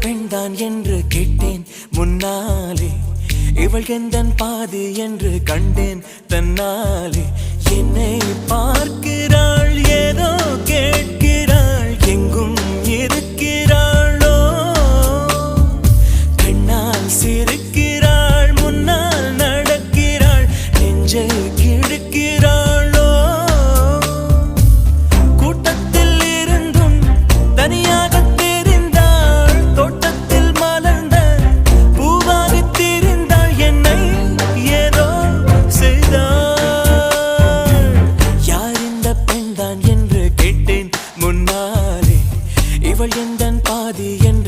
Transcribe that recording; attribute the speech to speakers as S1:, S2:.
S1: பெண்தான் என்று கேட்டேன் முன்னாலே, இவள் எந்தன் பாதி என்று கண்டேன் தன்னாலே. என்னை பார்க்கிறாள், ஏதோ கேட்கிறாள், எங்கும் இருக்கிறாளோ. கண்ணால் சிரிக்கிறாள், முன்னால் நடக்கிறாள், நெஞ்சை கிழக்கிறாளோ. கூட்டத்தில் இருந்தும் தனியாக தெரிந்தாள், தோட்டத்தில் மலர்ந்த பூவாக தெரிந்தாள், என்னை ஏதோ செய்தாள். யார் இந்த பெண்தான் என்று கேட்டேன் முன்னாலே, இவள் எந்தன் பாதி என்று